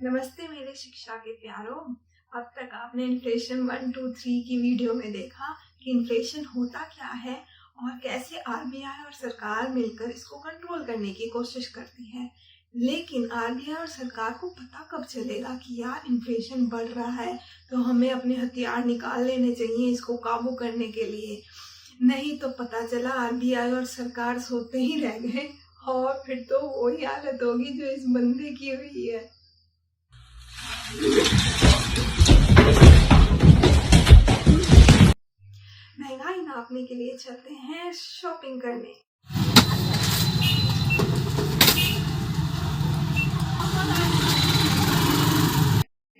नमस्ते मेरे शिक्षा के प्यारों। अब तक आपने इन्फ्लेशन 1, 2, 3 की वीडियो में देखा कि इन्फ्लेशन होता क्या है और कैसे आरबीआई और सरकार मिलकर इसको कंट्रोल करने की कोशिश करती है। लेकिन आरबीआई और सरकार को पता कब चलेगा कि यार इन्फ्लेशन बढ़ रहा है, तो हमें अपने हथियार निकाल लेने चाहिए इसको काबू करने के लिए। नहीं तो पता चला आरबीआई और सरकार सोते ही रह गए और फिर तो वही हालत होगी जो इस बंदे की हुई है। महंगाई नापने के लिए चलते हैं शॉपिंग करने।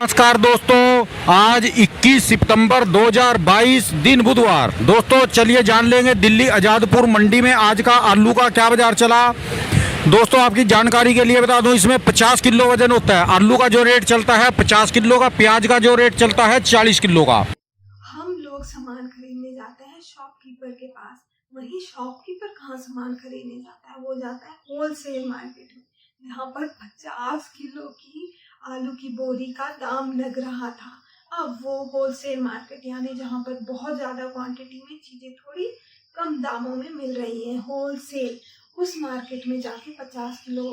नमस्कार दोस्तों, आज 21 सितंबर 2022 दिन बुधवार। दोस्तों चलिए जान लेंगे दिल्ली आजादपुर मंडी में आज का आलू का क्या बाजार चला। दोस्तों आपकी जानकारी के लिए बता दूं, इसमें 50 किलो वजन होता है। आलू का जो रेट चलता है 50 किलो का, प्याज का जो रेट चलता है 40 किलो का। हम लोग सामान खरीदने जाते हैं शॉपकीपर के पास, वही शॉपकीपर कहाँ सामान खरीदने जाता है, वो जाता है होलसेल मार्केट में, यहाँ पर 50 किलो की आलू की बोरी का दाम लग रहा था। अब वो होलसेल मार्केट यानी जहाँ पर बहुत ज्यादा क्वांटिटी में चीजें थोड़ी कम दामों में मिल रही है, होलसेल, उस मार्केट में जाके 50 किलो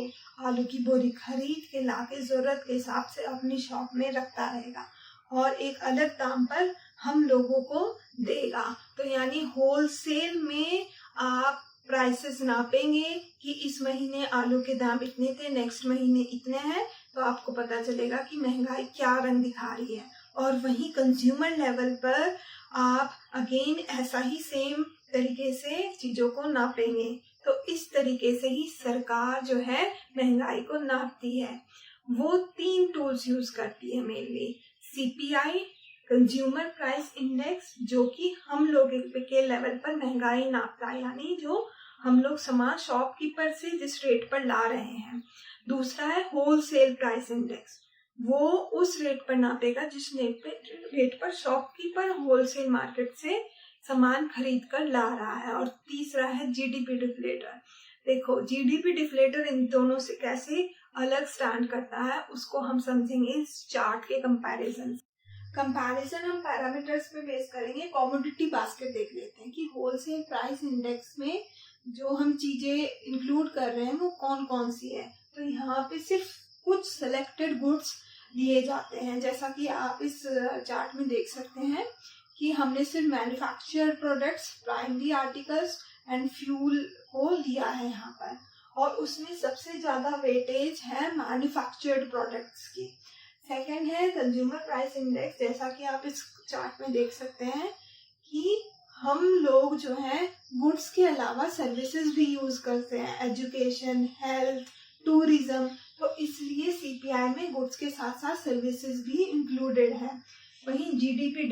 आलू की बोरी खरीद के लाके जरूरत के हिसाब से अपनी शॉप में रखता रहेगा और एक अलग दाम पर हम लोगों को देगा। तो यानी होलसेल में आप प्राइसेस नापेंगे कि इस महीने आलू के दाम इतने थे, नेक्स्ट महीने इतने हैं, तो आपको पता चलेगा कि महंगाई क्या रंग दिखा रही है। और वहीं कंज्यूमर लेवल पर आप अगेन ऐसा ही सेम तरीके से चीजों को नापेंगे। तो इस तरीके से ही सरकार जो है महंगाई को नापती है। वो 3 टूल्स यूज करती है mainly. CPI, consumer price index, जो कि हम लोग के लेवल पर महंगाई नापता है, यानी जो हम लोग सामान शॉपकीपर से जिस रेट पर ला रहे हैं। दूसरा है होलसेल प्राइस इंडेक्स, वो उस रेट पर नापेगा जिस रेट पर शॉपकीपर होलसेल मार्केट से सामान खरीद कर ला रहा है। और तीसरा है जीडीपी डिफ्लेटर। देखो जीडीपी डिफ्लेटर इन दोनों से कैसे अलग स्टैंड करता है उसको हम समझेंगे इस चार्ट के कंपैरिजन हम पैरामीटर्स पे बेस करेंगे। कमोडिटी बास्केट देख लेते हैं कि होलसेल प्राइस इंडेक्स में जो हम चीजें इंक्लूड कर रहे हैं वो कौन कौन सी है। तो यहाँ पे सिर्फ कुछ सिलेक्टेड गुड्स लिए जाते हैं, जैसा कि आप इस चार्ट में देख सकते हैं कि हमने सिर्फ manufacture products, primary articles and fuel को लिया है यहाँ पर, और उसमें सबसे ज्यादा वेटेज है मैन्युफैक्चर्ड प्रोडक्ट्स की। सेकेंड है कंज्यूमर प्राइस इंडेक्स, जैसा कि आप इस चार्ट में देख सकते हैं कि हम लोग जो है गुड्स के अलावा सर्विसेज भी यूज करते हैं, एजुकेशन, हेल्थ, टूरिज्म, तो इसलिए सीपीआई में गुड्स के साथ साथ सर्विसेज भी इंक्लूडेड है। वहीं जीडीपी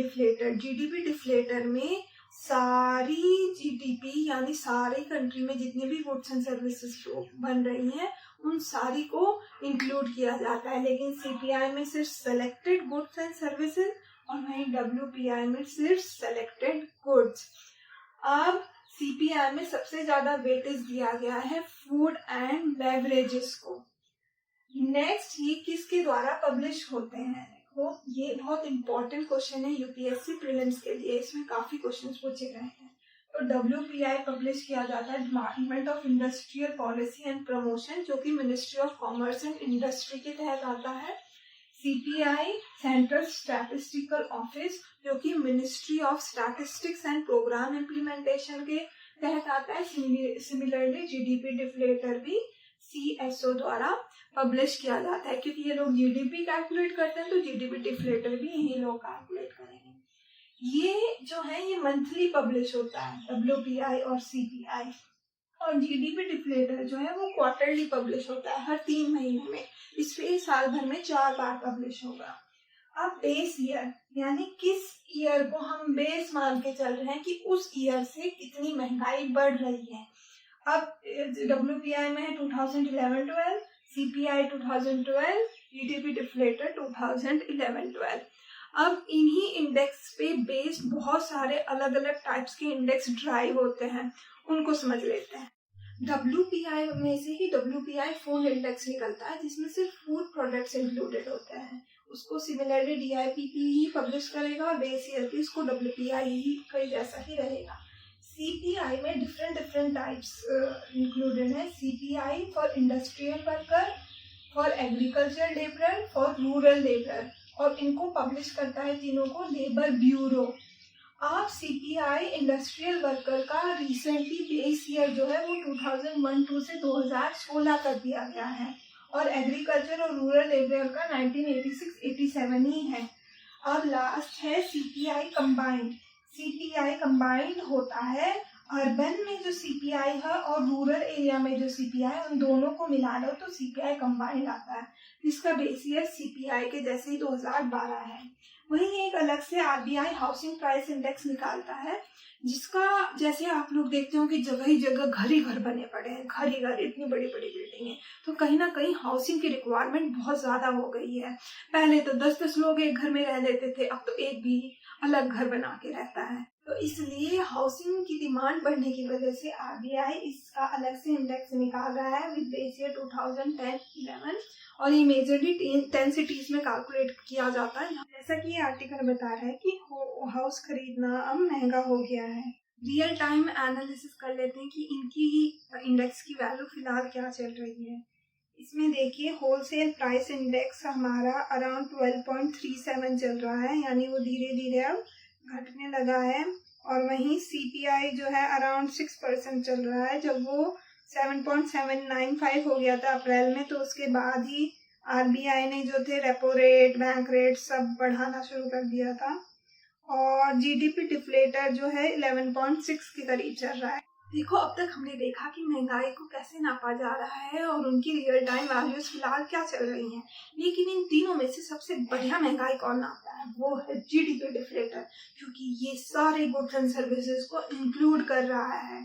डिफ्लेटर में सारी जीडीपी यानी सारी कंट्री में जितनी भी गुड्स एंड सर्विसेज बन रही हैं उन सारी को इंक्लूड किया जाता है। लेकिन सीपीआई में सिर्फ सेलेक्टेड गुड्स एंड सर्विसेज और वहीं डब्ल्यूपीआई में सिर्फ सेलेक्टेड गुड्स। अब सीपीआई में सबसे ज्यादा वेटेज दिया गया है फूड एंड बेवरेजेस को। नेक्स्ट ये किसके द्वारा पब्लिश होते हैं, देखो ये बहुत इंपॉर्टेंट क्वेश्चन है यूपीएससी प्रीलिम्स के लिए, इसमें काफी क्वेश्चंस पूछे गए हैं। तो डब्ल्यूपीआई पब्लिश किया जाता है department of industrial policy and promotion, जो कि ministry of commerce and industry के तहत आता है। सीपीआई सेंट्रल स्टैटिस्टिकल ऑफिस, जो कि ministry of statistics and programme implementation के तहत आता है। सिमिलरली जीडीपी डिफ्लेटर भी सीएसओ द्वारा पब्लिश किया जाता है, क्योंकि ये लोग जीडीपी कैलकुलेट करते हैं तो जीडीपी डिफ्लेटर भी यही लोग कैलकुलेट करेंगे। ये जो है ये मंथली पब्लिश होता है डब्ल्यूपीआई और सीपीआई, और जीडीपी डिफ्लेटर जो है वो क्वार्टरली पब्लिश होता है हर 3 महीने में। इस पे साल भर में 4 बार पब्लिश होगा। अब बेस ईयर यानी किस ईयर को हम बेस मान के चल रहे हैं कि उस ईयर से कितनी महंगाई बढ़ रही है। अब डब्ल्यूपीआई में है 2011-12, सीपीआई 2012, जीडीपी डिफ्लेटर 2011-12। अब इन्हीं इंडेक्स पे बेस्ड बहुत सारे अलग अलग टाइप्स के इंडेक्स ड्राइव होते हैं, उनको समझ लेते हैं। WPI में से ही WPI फूड इंडेक्स निकलता है जिसमें सिर्फ फूड प्रोडक्ट्स इंक्लूडेड होते हैं। उसको सिमिलरली DIPP ही पब्लिश करेगा और बेस ईयर भी उसको WPI ही कई जैसा ही रहेगा। CPI में डिफरेंट टाइप्स इंक्लूडेड है। CPI for industrial worker, for agriculture labourer, for rural labourer, और इनको पब्लिश करता है तीनों को लेबर ब्यूरो। अब CPI इंडस्ट्रियल वर्कर का रिसेंटली बेस ईयर जो है वो 2001-2 से 2016 कर दिया गया है, और एग्रीकल्चर और रूरल लेबर का 1986-87 ही है। अब लास्ट है CPI कंबाइंड। CPI कंबाइंड होता है अर्बन में जो CPI है और रूरल एरिया में जो CPI है, उन दोनों को मिला लो तो CPI कंबाइंड आता है, जिसका बेस ईयर CPI के जैसे ही 2012 है। वहीं एक अलग से RBI हाउसिंग प्राइस इंडेक्स निकालता है, जिसका जैसे आप लोग देखते हो कि जगह ही जगह घर ही घर बने पड़े हैं, घर ही घर, इतनी बड़ी बड़ी बिल्डिंग है, तो कहीं ना कहीं हाउसिंग की रिक्वायरमेंट बहुत ज्यादा हो गई है। पहले तो 10-10 लोग एक घर में रह लेते थे, अब तो एक भी अलग घर बना के रहता है। तो इसलिए हाउसिंग की डिमांड बढ़ने की वजह से RBI इसका अलग से इंडेक्स निकाल रहा है विद बेस ईयर 2010-11, और ये मेजरली 10 सिटीज में कैलकुलेट किया जाता है। जैसा कि ये आर्टिकल बता रहा है कि हाउस खरीदना अब महंगा हो गया है। रियल टाइम एनालिसिस कर लेते हैं कि इनकी इंडेक्स की वैल्यू फिलहाल क्या चल रही है। इसमें देखिए होलसेल प्राइस इंडेक्स हमारा अराउंड 12.37 चल रहा है, यानी वो धीरे धीरे अब घटने लगा है। और वहीं CPI जो है अराउंड 6% चल रहा है। जब वो 7.795 हो गया था अप्रैल में, तो उसके बाद ही RBI ने जो थे रेपो रेट, बैंक रेट सब बढ़ाना शुरू कर दिया था। और GDP डिफ्लेटर जो है 11.6 के करीब चल रहा है। देखो, अब तक हमने देखा कि महंगाई को कैसे नापा जा रहा है और उनकी रियल टाइम वैल्यूज फिलहाल क्या चल रही हैं, लेकिन इन तीनों में से सबसे बढ़िया महंगाई कौन नापता है, वो है GDP डिफ्लेटर, क्योंकि ये सारे गुड्स एंड सर्विसेज को इंक्लूड कर रहा है।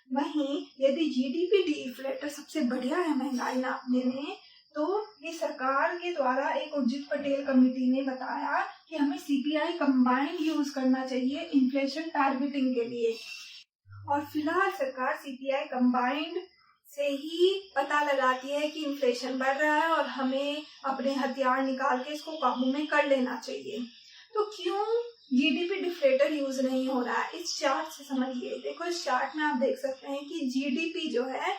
वहीं यदि GDP डिफ्लेटर सबसे बढ़िया है महंगाई नापने में, तो ये सरकार के द्वारा एक उर्जित पटेल कमेटी ने बताया कि हमें CPI कंबाइंड यूज करना चाहिए इन्फ्लेशन टारगेटिंग के लिए। और फिलहाल सरकार CPI कंबाइंड से ही पता लगाती है कि इन्फ्लेशन बढ़ रहा है और हमें अपने हथियार निकाल के इसको काबू में कर लेना चाहिए। तो क्यों GDP डिफ्लेटर यूज नहीं हो रहा है, इस चार्ट से समझिए। देखो, इस चार्ट में आप देख सकते हैं कि GDP जो है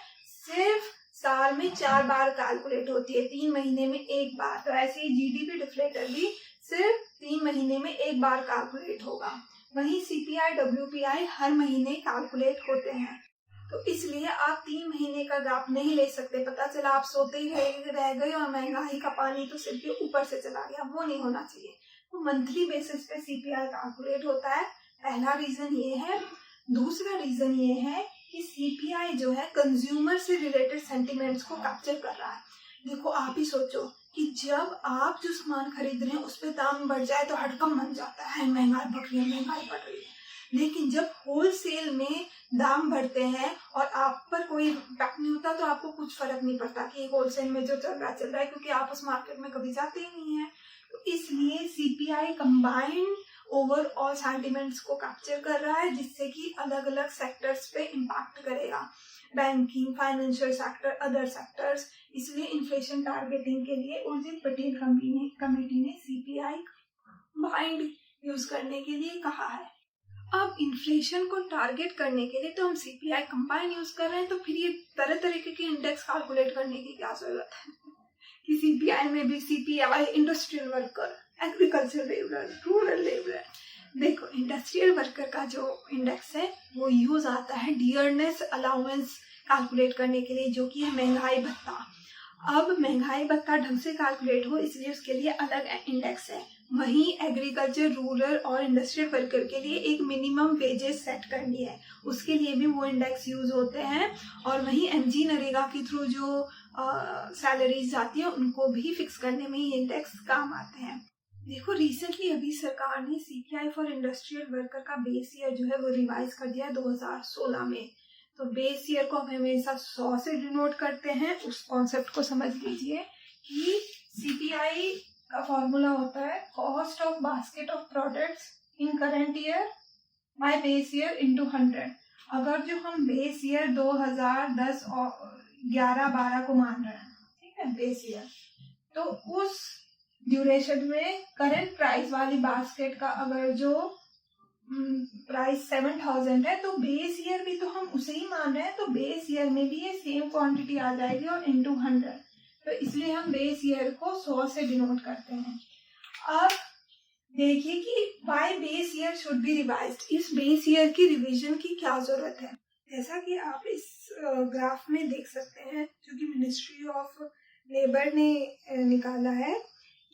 सिर्फ साल में 4 बार कैलकुलेट होती है, 3 महीने में 1 बार। तो ऐसे ही GDP डिफ्लेटर भी सिर्फ 3 महीने में 1 बार कैलकुलेट होगा। वहीं CPI WPI हर महीने कैलकुलेट होते हैं, तो इसलिए आप 3 महीने का गैप नहीं ले सकते। पता चला आप सोते ही रह गए और महंगाई का पानी तो सिर के ऊपर से चला गया, वो नहीं होना चाहिए। तो मंथली बेसिस पे CPI कैलकुलेट होता है, पहला रीजन ये है। दूसरा रीजन ये है कि CPI जो है कंज्यूमर से रिलेटेड सेंटिमेंट्स को कैप्चर कर रहा है। देखो, आप ही सोचो कि जब आप जो सामान खरीद रहे हैं उस पर दाम बढ़ जाए तो हड़कंप मन जाता है, महंगाई बढ़ रही है, महंगाई बढ़ रही है। लेकिन जब होलसेल में दाम बढ़ते हैं और आप पर कोई इम्पैक्ट नहीं होता, तो आपको कुछ फर्क नहीं पड़ता कि होलसेल में जो चल रहा है, क्योंकि आप उस मार्केट में कभी जाते ही नहीं है। तो इसलिए CPI कंबाइंड ओवरऑल सेंटिमेंट्स को कैप्चर कर रहा है, जिससे कि अलग अलग सेक्टर्स पे इम्पैक्ट करेगा, banking, financial sector, other sectors. इसलिए इन्फ्लेशन टारगेटिंग के लिए उर्जित पटेल कमेटी ने CPI कंबाइंड यूज करने के लिए कहा है। अब इन्फ्लेशन को टारगेट करने के लिए तो हम CPI कंबाइंड यूज कर रहे हैं, तो फिर ये तरह तरीके के इंडेक्स कैलकुलेट करने की क्या जरूरत है कि CPI में भी CPI industrial worker, agriculture labour, rural labour. देखो, इंडस्ट्रियल वर्कर का जो इंडेक्स है वो यूज आता है डियरनेस अलाउंस कैलकुलेट करने के लिए, जो कि है महंगाई भत्ता। अब महंगाई भत्ता ढंग से कैलकुलेट हो, इसलिए उसके लिए अलग इंडेक्स है। वहीं एग्रीकल्चर, रूरल और इंडस्ट्रियल वर्कर के लिए एक मिनिमम वेजेस सेट करनी है, उसके लिए भी वो इंडेक्स यूज होते हैं। और वहीं MG नरेगा के थ्रू जो सैलरीज जाती है उनको भी फिक्स करने में ये इंडेक्स काम आते हैं। देखो, रिसेंटली अभी सरकार ने CPI फॉर इंडस्ट्रियल वर्कर का बेस ईयर जो है वो रिवाइज कर दिया है 2016 में। तो बेस ईयर को हम हमेशा 100 से डिनोट करते हैं। उस कॉन्सेप्ट को समझ लीजिए कि CPI का फॉर्मूला होता है cost of basket of products in current year by base year into 100। अगर जो हम बेस ईयर 2010 और 11-12 को मान रहे हैं, ठीक है, बेस ईयर, तो उस ड्यूरेशन में करंट प्राइस वाली बास्केट का अगर जो प्राइस 7000 है, तो बेस ईयर भी तो हम उसे ही मान रहे हैं, तो बेस ईयर में भी ये सेम क्वांटिटी आ जाएगी और इनटू 100, तो इसलिए हम बेस ईयर को 100 से डिनोट करते हैं। अब देखिए कि why base year should be revised, इस बेस ईयर की रिवीजन की क्या जरूरत है। जैसा कि आप इस ग्राफ में देख सकते हैं, जो कि मिनिस्ट्री ऑफ लेबर ने निकाला है,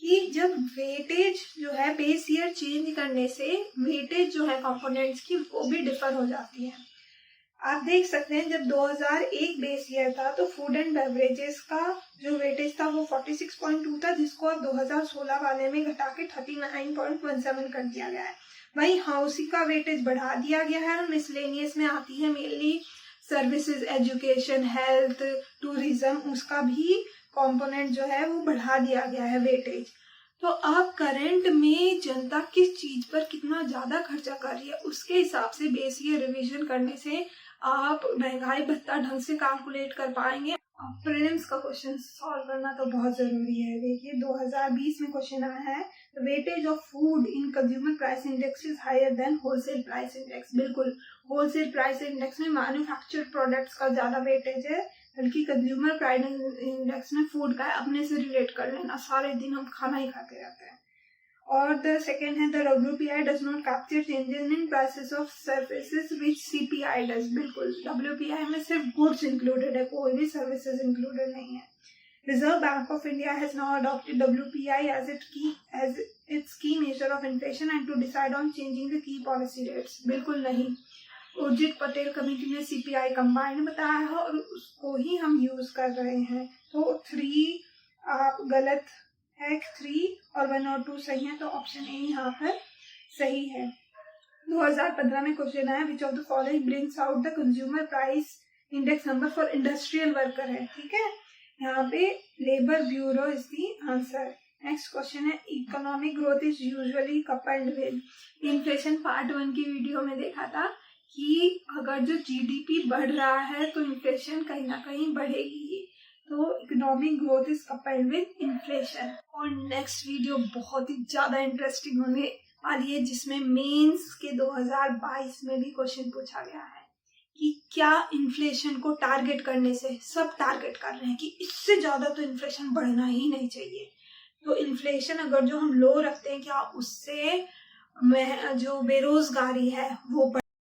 कि जब वेटेज जो है बेस ईयर चेंज करने से वेटेज जो है कंपोनेंट्स की वो भी डिफर हो जाती है। आप देख सकते हैं जब 2001 बेस ईयर था तो फूड एंड बेवरेजेस का जो वेटेज था वो 46.2 था, जिसको अब 2016 वाले में घटा के 39.17 कर दिया गया है। वहीं हाउसिंग का वेटेज बढ़ा दिया गया है और मिसलेनियस में आती है mainly services, education, health, tourism, उसका भी कंपोनेंट जो है वो बढ़ा दिया गया है वेटेज। तो आप करंट में जनता किस चीज पर कितना ज्यादा खर्चा कर रही है उसके हिसाब से बेस ईयर रिवीजन करने से आप महंगाई भत्ता ढंग से कैलकुलेट कर पाएंगे। प्रीलिम्स का क्वेश्चन सॉल्व करना तो बहुत जरूरी है। देखिए 2020 में क्वेश्चन आया है, the weightage of food in consumer price index is higher than wholesale price index. बिल्कुल, होलसेल प्राइस इंडेक्स में मैन्युफैक्चर्ड प्रोडक्ट्स का ज्यादा वेटेज है, बल्कि कंज्यूमर प्राइस इंडेक्स में फूड का है। अपने से रिलेट कर लेना, सारे दिन हम खाना ही खाते रहते हैं। और द सेकेंड है, the WPI does not capture changes in prices of services which CPI does. बिल्कुल, WPI में सिर्फ गुड्स इंक्लूडेड है, कोई भी सर्विसेज इंक्लूडेड नहीं है। Reserve Bank of India has now adopted WPI as its key measure of inflation and to decide on changing the key policy rates। बिल्कुल नहीं, उर्जित पटेल कमेटी ने CPI कंबाइंड बताया है और उसको ही हम यूज कर रहे हैं। तो 3 आप गलत है, 3 और 1 और 2 सही है, तो ऑप्शन ए यहाँ पर सही है। 2015 में क्वेश्चन आया, which of the following brings out the consumer price index number for industrial worker है, ठीक है, यहाँ पे labour bureau is the answer. Next question है, economic growth is usually coupled with inflation. Part 1 की वीडियो में देखा था कि अगर जो GDP बढ़ रहा है तो इन्फ्लेशन कहीं ना कहीं बढ़ेगी, तो economic growth is coupled with inflation. और नेक्स्ट वीडियो बहुत ही ज्यादा इंटरेस्टिंग होने वाली है, जिसमें मेंस के 2022 में भी क्वेश्चन पूछा गया है कि क्या इन्फ्लेशन को टारगेट करने से, सब टारगेट कर रहे हैं कि इससे ज्यादा तो इन्फ्लेशन बढ़ना ही नहीं चाहिए, तो इन्फ्लेशन अगर जो हम लो रखते हैं क्या उससे जो बेरोजगारी है वो